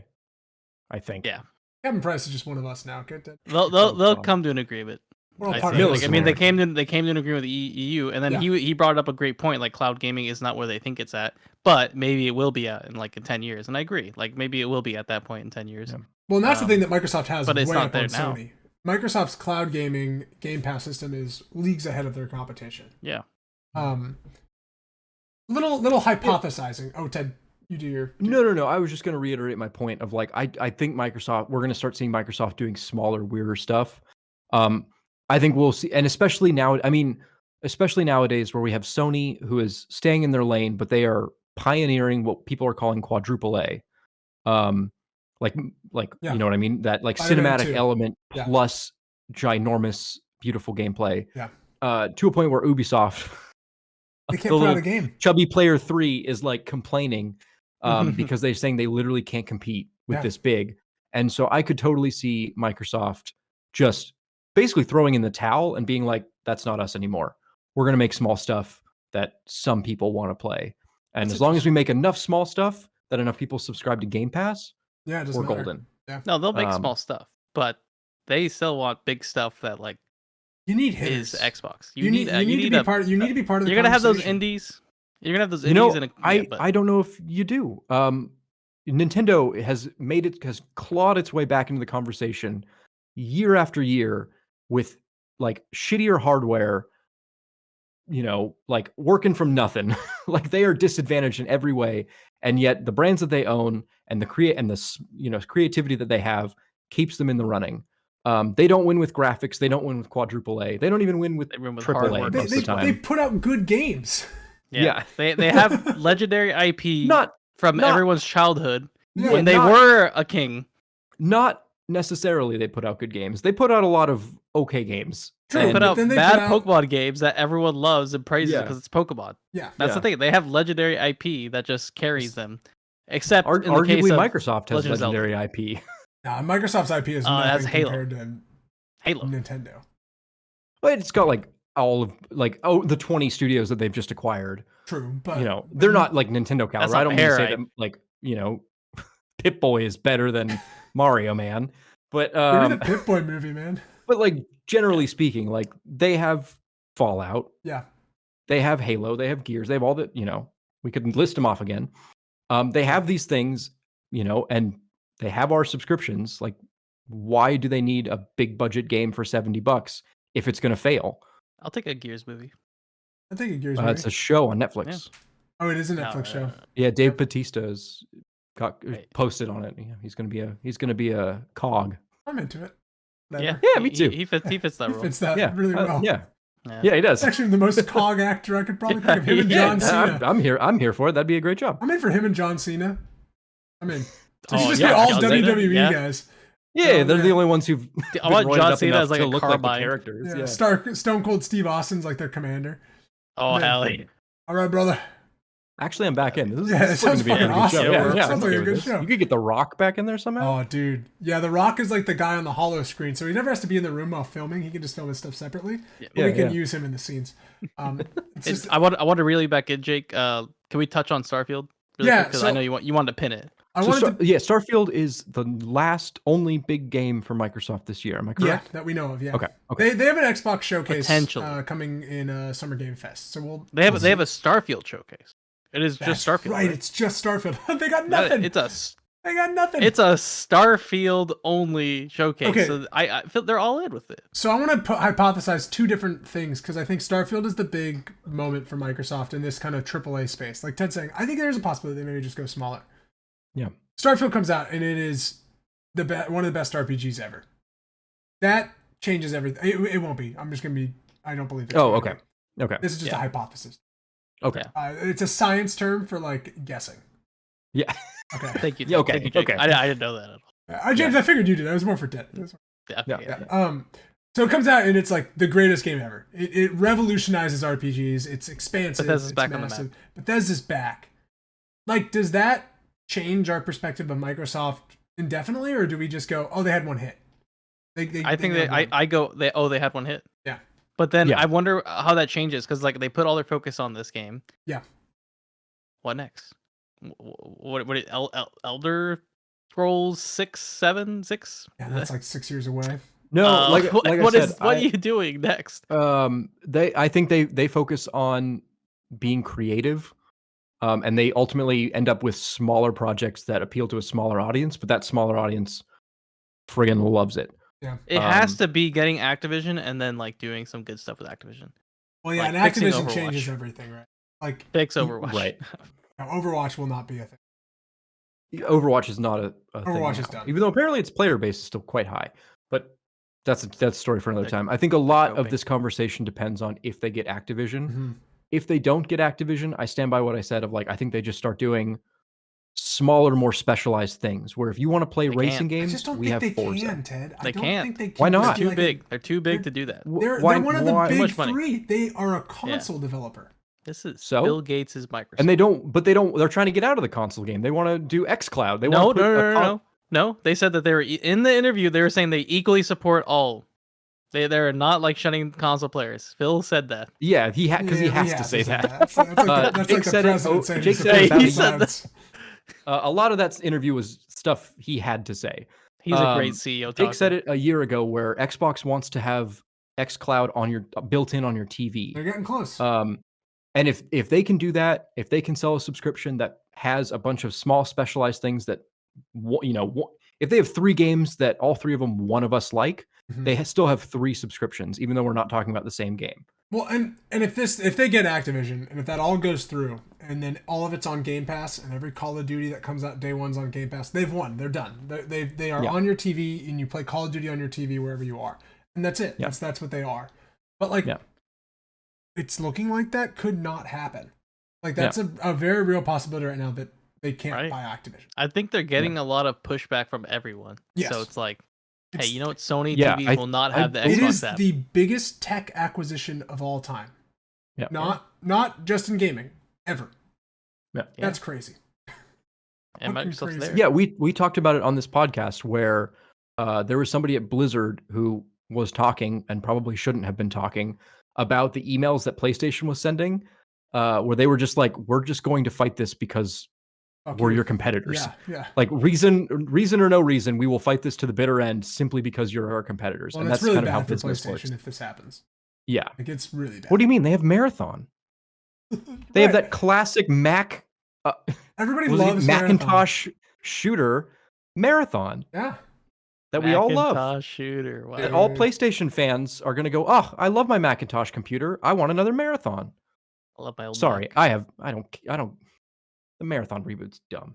I think. Yeah. Kevin Price is just one of us now. Good. They'll come to an agreement. We're all I part think. of Like, this. I mean, they came to an agreement with the EU, and then Yeah. he brought up a great point. Like, cloud gaming is not where they think it's at, but maybe it will be at in 10 years. And I agree. Like, maybe it will be at that point in 10 years. Yeah. Well, and that's the thing that Microsoft has but it's way not up there on now. Sony. Microsoft's cloud gaming Game Pass system is leagues ahead of their competition. Yeah. Little hypothesizing. Oh, Ted, you do your. No. I was just going to reiterate my point of like, I think we're going to start seeing Microsoft doing smaller, weirder stuff. I think we'll see, and especially nowadays where we have Sony, who is staying in their lane, but they are pioneering what people are calling quadruple A. Like Yeah. you know what I mean? That like Spider-Man cinematic 2. element Yeah. plus ginormous, beautiful gameplay. Yeah. To a point where Ubisoft, They can't put out a game. chubby player 3 is like complaining because they're saying they literally can't compete with this big. And so I could totally see Microsoft just basically throwing in the towel and being like, that's not us anymore. We're going to make small stuff that some people want to play. And as long as we make enough small stuff that enough people subscribe to Game Pass, Yeah, we're golden. Yeah. No, they'll make small stuff, but they still want big stuff that like you need hitters. is Xbox. You need to be part of the You're gonna have those conversation. indies. You're gonna have those indies. I don't know if you do. Nintendo has clawed its way back into the conversation year after year with like shittier hardware, like working from nothing. Like they are disadvantaged in every way, and yet the brands that they own and the creativity that they have keeps them in the running. They don't win with graphics. They don't win with quadruple A. They don't even win with triple A most of the time. They put out good games. Yeah. They have legendary IP from everyone's childhood when they were a king. Not necessarily they put out good games. They put out a lot of okay games. True, they put out bad Pokemon games that everyone loves and praises because it's Pokemon. Yeah. That's the thing. They have legendary IP that just carries them. Except in the arguably case of Microsoft has Legend of legendary Zelda. IP. Nah, Microsoft's IP is nothing compared to Nintendo. But it's got like all of the 20 studios that they've just acquired. True, but they're not like Nintendo caliber. I don't mean to say that like Pip-Boy is better than Mario, man. But the Pip-Boy movie, man. But like generally speaking, like they have Fallout. Yeah. They have Halo. They have Gears. They have all that. We could list them off again. They have these things, and they have our subscriptions. Like, why do they need a big budget game for $70 if it's going to fail? I'll take a Gears movie. I think a Gears movie. It's a show on Netflix. Yeah. Oh, it is a Netflix show. Yeah, Dave Bautista's posted on it. Yeah, he's gonna be a cog. I'm into it. Never. Yeah, me too. He fits that role. He fits that really well. Yeah, he does. He's actually the most cog actor I could probably think of. Him and John Cena. I'm here for it. That'd be a great job. I'm in for him and John Cena. I'm in. So Oh, just yeah, be all John WWE Cena? guys. Yeah, they're the only ones who've. I want been roided John up Cena enough as like to a look carbine. like the characters. Yeah. Stone Cold Steve Austin's like their commander. Oh, hell yeah. All right, brother. Actually, I'm back in. This it sounds to be a fucking pretty awesome. good show. Yeah, sounds like a good show. You could get The Rock back in there somehow. Oh, dude. Yeah, The Rock is like the guy on the hollow screen, so he never has to be in the room while filming. He can just film his stuff separately. But we can use him in the scenes. I want to reel you back in, Jake. Can we touch on Starfield? Really quick? Because I know you wanted to pin it. Starfield is the last only big game for Microsoft this year. Am I correct? Yeah, that we know of. Yeah. Okay. They have an Xbox showcase coming in Summer Game Fest. So they have a Starfield showcase. It is just Starfield. Right, it's just Starfield. They got nothing. They got nothing. It's a Starfield only showcase. Okay. So I feel they're all in with it. So I want to hypothesize two different things because I think Starfield is the big moment for Microsoft in this kind of AAA space. Like Ted's saying, I think there's a possibility they maybe just go smaller. Yeah. Starfield comes out and it is one of the best RPGs ever. That changes everything. It won't be. I'm just going to be. I don't believe it. Oh, okay. Okay. This is just a hypothesis. Okay. It's a science term for like guessing. Yeah. Okay. Thank you. Yeah, okay. Thank you, Jake. Okay. I didn't know that at all. James, I figured you did. I was more for Ted. Yeah. So it comes out and it's like the greatest game ever. It revolutionizes RPGs. It's expansive. Bethesda's it's back massive. on the map. Bethesda's back. Like, does that change our perspective of Microsoft indefinitely, or do we just go, oh, they had one hit? I think they had one hit. Yeah. But then I wonder how that changes because like they put all their focus on this game. Yeah. What next? What Elder Scrolls 6, 7, 6. Yeah, that's like 6 years away. No, like I said, what are you doing next? I think they focus on being creative, and they ultimately end up with smaller projects that appeal to a smaller audience, but that smaller audience friggin' loves it. Yeah, it has to be getting Activision and then like doing some good stuff with Activision. Well, yeah, like and Activision changes everything, right? Like fix Overwatch, right? Now, Overwatch will not be a thing. Overwatch is not a Overwatch thing is done, even though apparently its player base is still quite high. But that's a story for another time. I think a lot of this conversation depends on if they get Activision. Mm-hmm. If they don't get Activision, I stand by what I said of like I think they just start doing smaller, more specialized things. Where if you want to play racing games, I just don't we think have they Forza. can, Ted. They I don't can't. think they can. Why not? They're too big. They're too big to do that. They're one of the big money. three. They are a console developer. This is So? Bill Gates' Microsoft. And they don't. They're trying to get out of the console game. They want to do xCloud. They no, want to no. They said that they were in the interview. They were saying they equally support all. They're not like shutting console players. Phil said that. Yeah, he has to say that. That's like the president saying Jake said he said that. A lot of that interview was stuff he had to say. He's a great CEO. Jake said it a year ago, where Xbox wants to have xCloud on your built in on your TV. They're getting close. And if they can do that, if they can sell a subscription that has a bunch of small specialized things that, if they have 3 games that all 3 of them one of us like, they still have 3 subscriptions, even though we're not talking about the same game. Well, and if they get Activision, and if that all goes through, and then all of it's on Game Pass, and every Call of Duty that comes out day one's on Game Pass, they've won. They're done. They are on your TV, and you play Call of Duty on your TV wherever you are, and that's it. That's what they are. But it's looking like that could not happen. Like that's a very real possibility right now that they can't buy Activision. I think they're getting a lot of pushback from everyone. Yes. So it's like, hey, you know what? Sony TVs will not have the Xbox app. It is the biggest tech acquisition of all time. Yeah. Not just in gaming, ever. Yeah. That's crazy. And Microsoft's there. Yeah, we talked about it on this podcast where there was somebody at Blizzard who was talking and probably shouldn't have been talking about the emails that PlayStation was sending, where they were just like, we're just going to fight this because we're your competitors. Yeah. Like reason or no reason, we will fight this to the bitter end simply because you're our competitors. Well, and that's that's really kind of how bad for business PlayStation works. if this happens. Yeah. It gets really bad. What do you mean? They have Marathon. They have that classic Mac. Everybody loves Macintosh shooter Marathon. Yeah. That we all love. Macintosh shooter. Wow. That all PlayStation fans are going to go, oh, I love my Macintosh computer. I want another Marathon. I love my old Sorry, Mac. I don't. The Marathon reboot's dumb.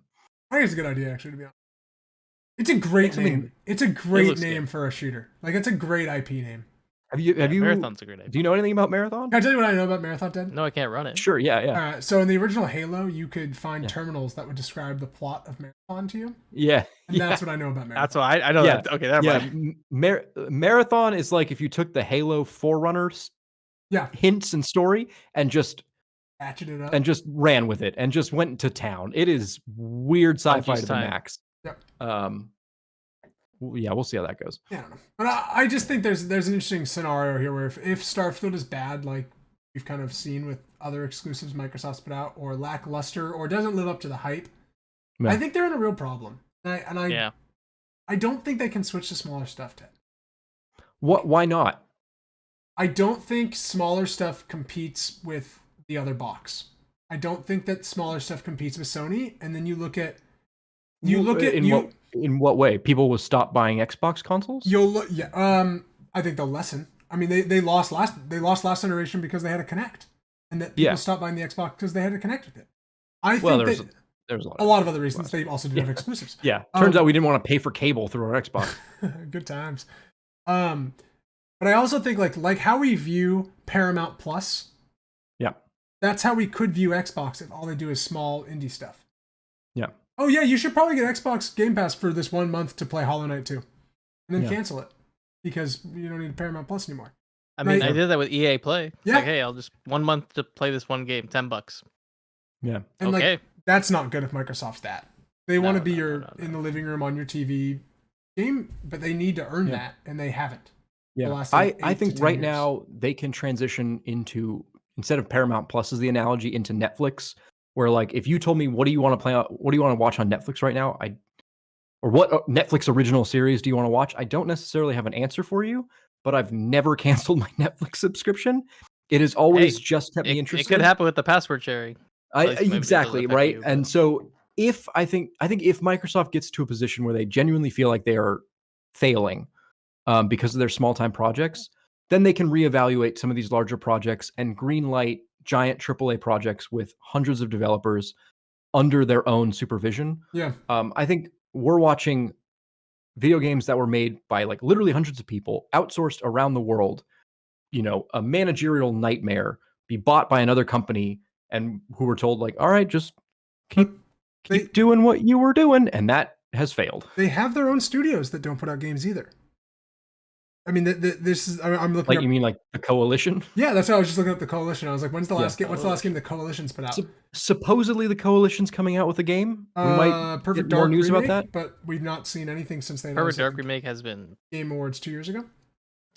I think it's a good idea, actually, to be honest. It's a great name. It's a great name for a shooter. Like, it's a great IP name. Have you? Marathon's a great idea. Do you know anything about Marathon? Can I tell you what I know about Marathon, Ted? No, I can't run it. Sure, yeah. So in the original Halo, you could find terminals that would describe the plot of Marathon to you. Yeah. And that's what I know about Marathon. That's why I know that. Okay, that Marathon is like if you took the Halo Forerunners hints and story and just ratchet it up and just ran with it and just went to town. It is weird sci-fi to the max. Yep. Yeah, we'll see how that goes. Yeah, I don't know. But I just think there's an interesting scenario here where if Starfield is bad, like we've kind of seen with other exclusives Microsoft's put out, or lackluster, or doesn't live up to the hype, I think they're in a real problem. I don't think they can switch to smaller stuff, Ted. What? Why not? I don't think smaller stuff competes with the other box. I don't think that smaller stuff competes with Sony. And then you look at in what way? People will stop buying Xbox consoles? I think they'll lessen. I mean, they lost last generation because they had a Connect, and that people stopped buying the Xbox because they had to connect with it. I think there's a lot of other reasons. They also do have exclusives. Yeah, turns out we didn't want to pay for cable through our Xbox. Good times. But I also think like how we view Paramount Plus. Yeah, that's how we could view Xbox if all they do is small indie stuff. Yeah. Oh yeah, you should probably get Xbox Game Pass for this 1 month to play Hollow Knight 2, and then cancel it because you don't need Paramount Plus anymore. I mean, I did that with EA Play. It's like, hey, I'll just 1 month to play this one game, $10. Yeah. And like that's not good if Microsoft's that. They want to be in the living room on your TV game, but they need to earn that, and they haven't. Yeah. I think right now they can transition into, instead of Paramount Plus as the analogy, into Netflix, where like if you told me what do you want to play, what do you want to watch on Netflix right now, or what Netflix original series do you want to watch? I don't necessarily have an answer for you, but I've never canceled my Netflix subscription. It has always just kept me It interested. could happen with the password sharing. Exactly, right? You, and so I think if Microsoft gets to a position where they genuinely feel like they are failing because of their small time projects, then they can reevaluate some of these larger projects and greenlight giant AAA projects with hundreds of developers under their own supervision. Yeah. I think we're watching video games that were made by like literally hundreds of people, outsourced around the world, a managerial nightmare, be bought by another company, and who were told like, all right, just keep doing what you were doing, and that has failed. They have their own studios that don't put out games either. I mean, this is. I'm looking. Like, you mean like the Coalition? Yeah, that's why I was just looking up the Coalition. I was like, when's the last game? What's the last game the Coalition's put out? Supposedly, the Coalition's coming out with a game. We might Perfect get more Dark news remake, about that, but we've not seen anything since they Perfect announced Dark remake has been Game Awards 2 years ago.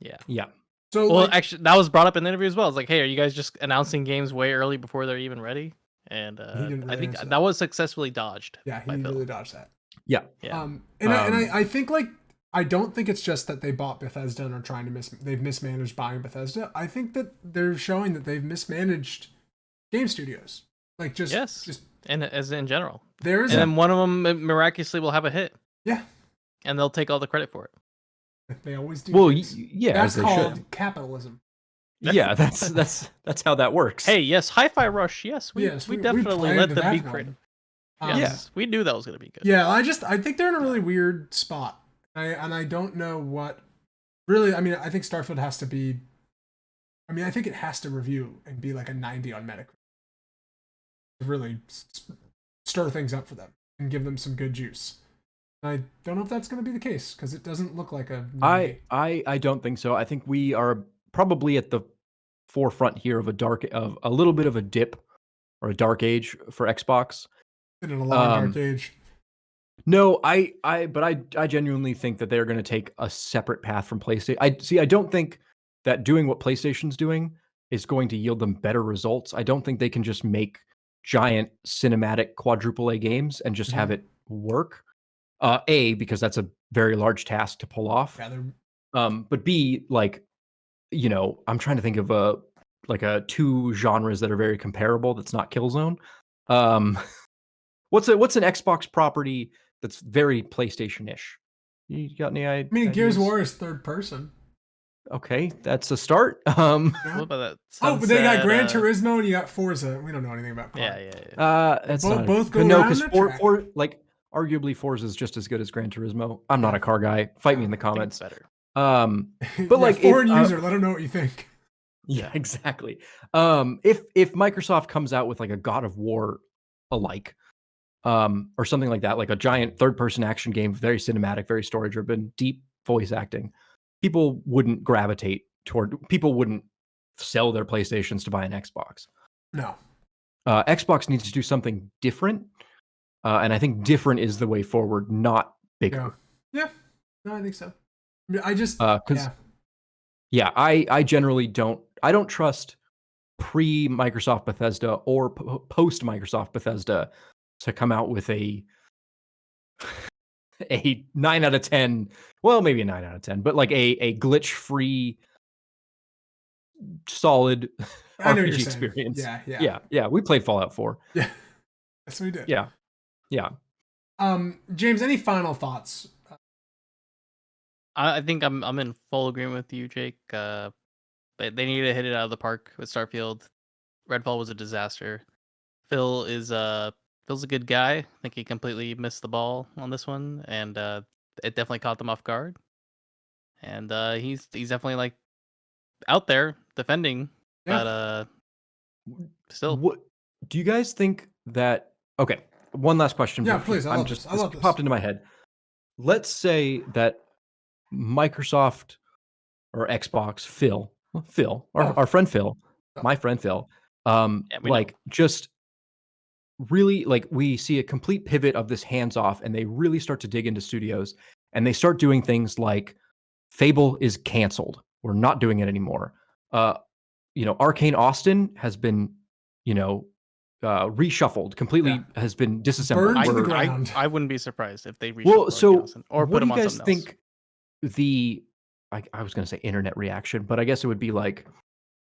Yeah. So, well, actually, that was brought up in the interview as well. It's like, hey, are you guys just announcing games way early before they're even ready? And I think that was successfully dodged. Yeah, he really dodged that. Yeah. I think like. I don't think it's just that they bought Bethesda and are trying to they've mismanaged buying Bethesda. I think that they're showing that they've mismanaged game studios. Like just and as in general. And then one of them miraculously will have a hit. Yeah. And they'll take all the credit for it. They always do. Well, yeah, that's called capitalism. Yeah, that's how that works. Hey, yes, Hi-Fi Rush. Yes, we definitely let them be creative. Yes, we knew that was going to be good. Yeah, I think they're in a really weird spot. I don't know what really. I mean, I think Starfield has to be. I mean, I think it has to review and be like a 90 on Metacritic to really stir things up for them and give them some good juice. I don't know if that's going to be the case because it doesn't look like a. 90. I don't think so. I think we are probably at the forefront here of a little bit of a dip or a dark age for Xbox. In a long dark age. No, I genuinely think that they're going to take a separate path from PlayStation. I don't think that doing what PlayStation's doing is going to yield them better results. I don't think they can just make giant cinematic quadruple A games and just have it work. Because that's a very large task to pull off. But B, like, I'm trying to think of a two genres that are very comparable. That's not Killzone. What's an Xbox property that's very PlayStation-ish? You got any ideas? I mean, Gears of War is third person. Okay, that's a start. What about that? But they got Gran Turismo and you got Forza. We don't know anything about car. Yeah. That's both go around the track. For like arguably Forza is just as good as Gran Turismo. I'm not a car guy. Fight me in the comments. Better. But like foreign user, let them know what you think. Yeah, exactly. If Microsoft comes out with like a God of War alike, or something like that, like a giant third-person action game, very cinematic, very story-driven, deep voice acting, people wouldn't sell their PlayStations to buy an Xbox. No. Xbox needs to do something different, and I think different is the way forward, not bigger. Yeah. No, I think so. I mean, I just I generally don't trust pre-Microsoft Bethesda or post-Microsoft Bethesda to come out with a 9 out of 10, well, maybe a 9 out of 10, but like a glitch-free, solid RPG experience. Yeah. We played Fallout 4. Yeah, yes, we did. Yeah. James, any final thoughts? I think I'm in full agreement with you, Jake. They need to hit it out of the park with Starfield. Redfall was a disaster. Phil's a good guy. I think he completely missed the ball on this one, and it definitely caught them off guard. And he's definitely like out there defending, but still. What do you guys think that? Okay, one last question. Yeah, please. I love this this. Popped into my head. Let's say that Microsoft or Xbox, our friend Phil, my friend Phil, just really like we see a complete pivot of this hands off, and they really start to dig into studios, and they start doing things like Fable is canceled. We're not doing it anymore. Arcane Austin has been, reshuffled completely, has been disassembled. Burned to the We're- ground. I wouldn't be surprised if they reshuffled Well, Arcane so Austin or put what do them you on guys something else. think I was going to say internet reaction, but I guess it would be like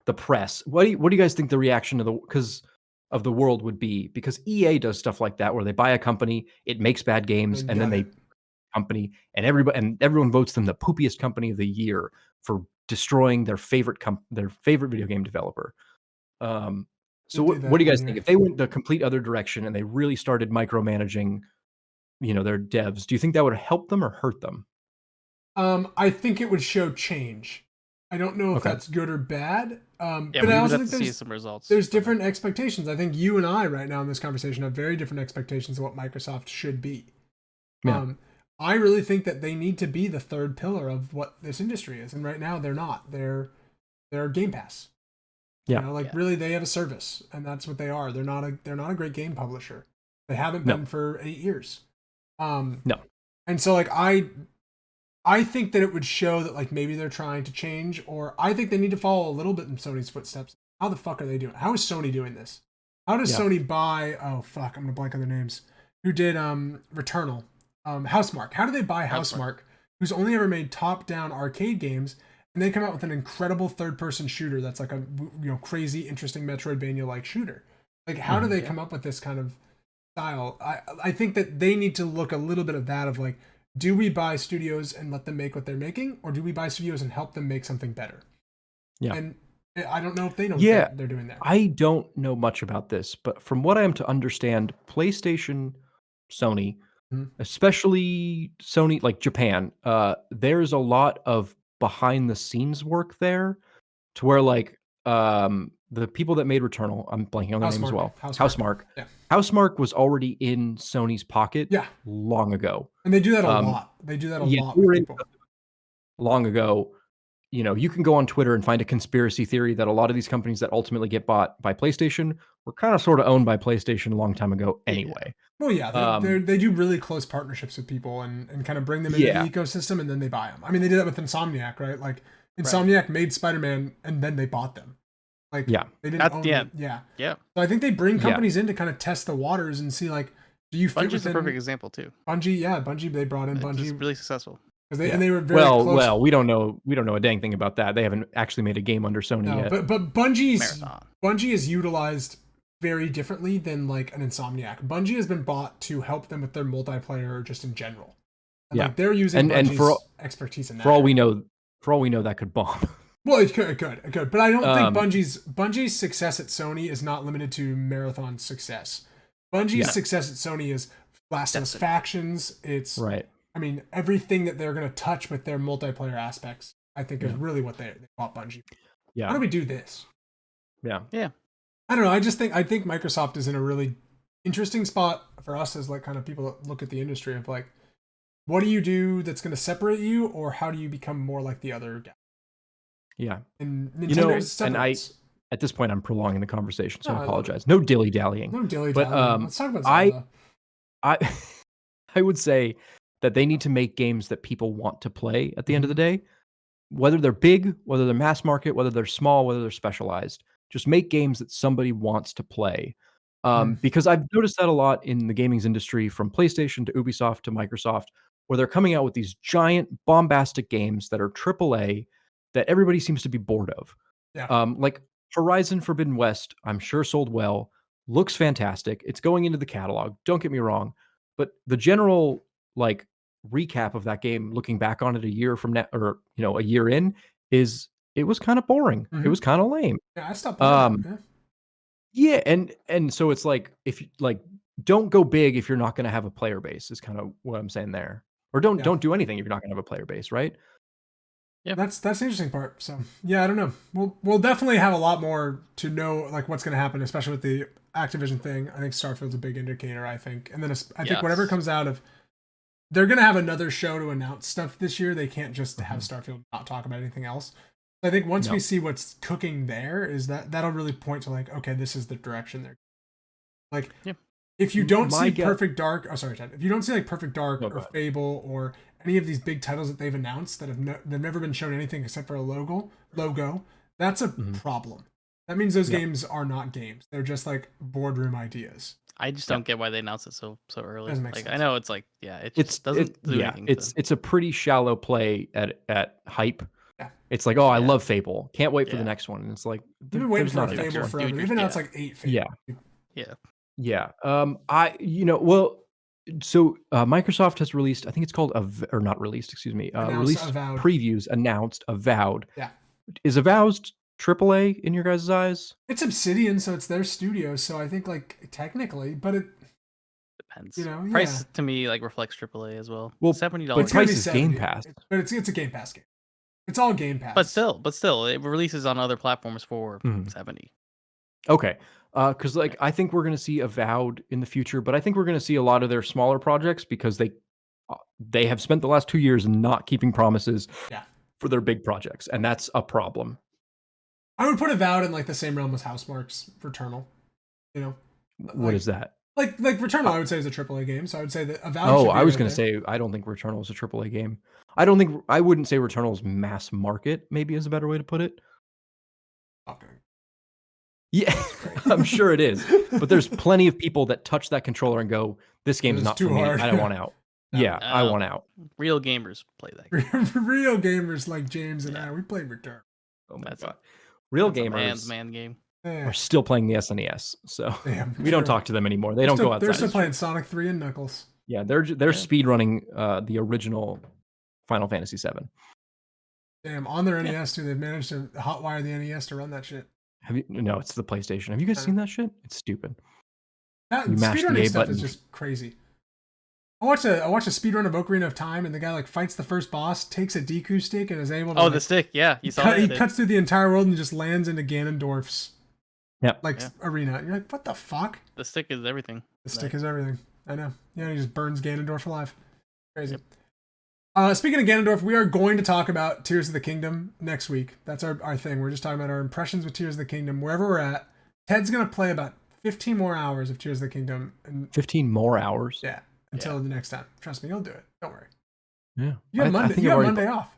the press. What do you guys think the reaction of the world would be? Because EA does stuff like that where they buy a company, it makes bad games, and then they company, and everyone votes them the poopiest company of the year for destroying their favorite video game developer. So what do you guys think if they went the complete other direction and they really started micromanaging, their devs? Do you think that would help them or hurt them? I think it would show change. I don't know if that's good or bad. But I also think see some results. There's different expectations. I think you and I right now in this conversation have very different expectations of what Microsoft should be. Yeah. I really think that they need to be the third pillar of what this industry is, and right now they're not. They're Game Pass. Yeah. Really, they have a service, and that's what they are. They're not a great game publisher. They haven't been for 8 years. No. And so I think that it would show that maybe they're trying to change, or I think they need to follow a little bit in Sony's footsteps. How the fuck are they doing? How is Sony doing this? How does Sony buy? Oh fuck, I'm gonna blank on their names. Who did Returnal? Housemarque. How do they buy Housemarque, who's only ever made top-down arcade games, and they come out with an incredible third-person shooter that's like a crazy, interesting Metroidvania-like shooter? How do they come up with this kind of style? I think that they need to look a little bit of that of do we buy studios and let them make what they're making, or do we buy studios and help them make something better? Yeah. And I don't know if they know what they're doing there. I don't know much about this, but from what I am to understand, PlayStation, Sony, especially Sony, like Japan, there's a lot of behind the scenes work there to where the people that made Returnal, I'm blanking on their name as well. Housemarque. Yeah. Housemarque was already in Sony's pocket long ago. And they do that a lot. They do that a lot with people. Long ago, you can go on Twitter and find a conspiracy theory that a lot of these companies that ultimately get bought by PlayStation were kind of sort of owned by PlayStation a long time ago anyway. Well, yeah, they do really close partnerships with people and kind of bring them into the ecosystem, and then they buy them. I mean, they did that with Insomniac, right? Insomniac made Spider-Man, and then they bought them. They didn't own them. Yeah. So I think they bring companies in to kind of test the waters and see, do you fit Bungie's a perfect example too. Bungie, they brought in Bungie. It's really successful. And they were very close. Well, we don't know a dang thing about that. They haven't actually made a game under Sony yet. But Bungie is utilized very differently than an Insomniac. Bungie has been bought to help them with their multiplayer just in general. And they're using Bungie's expertise in that. For all we know, that could bomb. Well, it could. But I don't think Bungie's success at Sony is not limited to Marathon's success. Bungie's success at Sony is Last of Us Factions. It's I mean, everything that they're going to touch with their multiplayer aspects, I think, is really what they bought Bungie. Yeah. How do we do this? Yeah. I don't know. I think Microsoft is in a really interesting spot for us as kind of people that look at the industry of what do you do that's going to separate you, or how do you become more like the other guy? Yeah. And Nintendo at this point, I'm prolonging the conversation, so I apologize. No dilly-dallying. No dilly-dallying. But let's talk about Zelda. I would say that they need to make games that people want to play at the end of the day, whether they're big, whether they're mass market, whether they're small, whether they're specialized. Just make games that somebody wants to play. Because I've noticed that a lot in the gaming industry, from PlayStation to Ubisoft to Microsoft, where they're coming out with these giant bombastic games that are AAA that everybody seems to be bored of. Yeah. Like Horizon Forbidden West, I'm sure sold well, looks fantastic. It's going into the catalog. Don't get me wrong, but the general recap of that game, looking back on it a year from now, or a year in, is it was kind of boring. It was kind of lame. Yeah, I stopped playing Yeah, and so it's if you don't go big if you're not going to have a player base, is kind of what I'm saying there. Or don't do anything if you're not going to have a player base, right? Yeah, that's the interesting part. So yeah, I don't know. We'll definitely have a lot more to know what's going to happen, especially with the Activision thing. I think Starfield's a big indicator. I think, and then I think whatever comes out of, they're going to have another show to announce stuff this year. They can't just have Starfield not talk about anything else. I think once we see what's cooking there, is that'll really point to okay, this is the direction they're if you don't see Perfect Dark, Chad, if you don't see Perfect Dark or Fable or any of these big titles that they've announced that they've never been shown anything except for a logo, that's a problem. That means those games are not games. They're just like boardroom ideas. I just don't get why they announced it so early. Doesn't make like sense. I know it's like it just doesn't do anything. It's a pretty shallow play at hype. Yeah. It's like, oh, I love Fable. Can't wait for the next one. And it's like, you've been waiting for Fable forever. Even now it's like 8 Fable. Yeah. So Microsoft has released, I think it's called released previews, announced Avowed. Yeah. Is Avowed AAA in your guys' eyes? It's Obsidian, so it's their studio. So I think like technically, but it depends. You know, price to me like reflects AAA as well. Well, $70. But price is Game Pass. But it's a Game Pass game. It's all Game Pass. But still, it releases on other platforms for $70. Okay. Because I think we're going to see Avowed in the future, but I think we're going to see a lot of their smaller projects because they have spent the last 2 years not keeping promises for their big projects, and that's a problem. I would put Avowed in like the same realm as Housemarque's Returnal. You know, what is that? Like Returnal, I would say is a AAA game, so I would say that Avowed. Oh, I was going to say I don't think Returnal is a AAA game. I wouldn't say Returnal is mass market. Maybe is a better way to put it. Okay. Yeah, I'm sure it is. But there's plenty of people that touch that controller and go, "This game's not for me. I don't want out." No. Yeah, I want out. Real gamers play that game. Real gamers like James and I, we played Return. Oh my god. Real gamers man game. are still playing the SNES, so we don't talk to them anymore. They don't go outside. They're still playing Sonic 3 and Knuckles. Yeah, they're speed running the original Final Fantasy VII. Damn, on their NES too, they've managed to hotwire the NES to run that shit. No, it's the PlayStation. Have you guys seen that shit? It's stupid. You mash the A button. Is just crazy. I watched a speedrun of Ocarina of Time, and the guy like fights the first boss, takes a Deku stick, and is able to. Oh, the stick, yeah, you saw that. He cuts through the entire world and just lands into Ganondorf's arena. And you're like, what the fuck? The stick is everything. The stick is everything. I know. Yeah, he just burns Ganondorf alive. Crazy. Speaking of Ganondorf, we are going to talk about Tears of the Kingdom next week. That's our thing. We're just talking about our impressions with Tears of the Kingdom, wherever we're at. Ted's going to play about 15 more hours of Tears of the Kingdom. 15 more hours? Yeah. Until the next time. Trust me, you'll do it. Don't worry. Yeah. You have Monday off.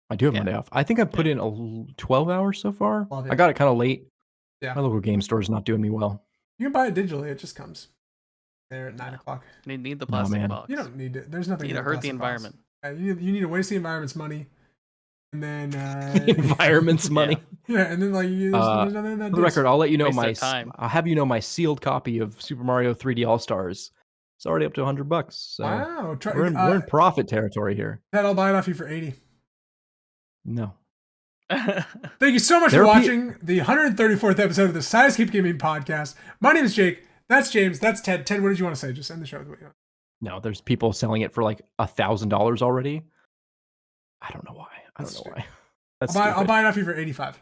I do have Monday off. I think I've put in 12 hours so far. I got it kind of late. Yeah. My local game store is not doing me well. You can buy it digitally. It just comes there at 9 o'clock. You need the plastic box. You don't need it. There's nothing. You need to hurt the environment. You need to waste the environment's money. And then the environment's money. Yeah, and then like there's nothing that for the record, I'll let you know I'll have you know my sealed copy of Super Mario 3D All Stars. It's already up to $100. So wow, we're in profit territory here. Ted, I'll buy it off you for 80. No. Thank you so much for watching the 134th episode of the Sidescape Gaming Podcast. My name is Jake. That's James. That's Ted. Ted, what did you want to say? Just end the show with what you want. No, there's people selling it for like $1,000 already. I don't know why. I'll buy it off you for 85.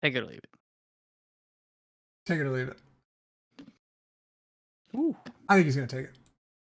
Take it or leave it. Take it or leave it. Ooh. I think he's gonna take it.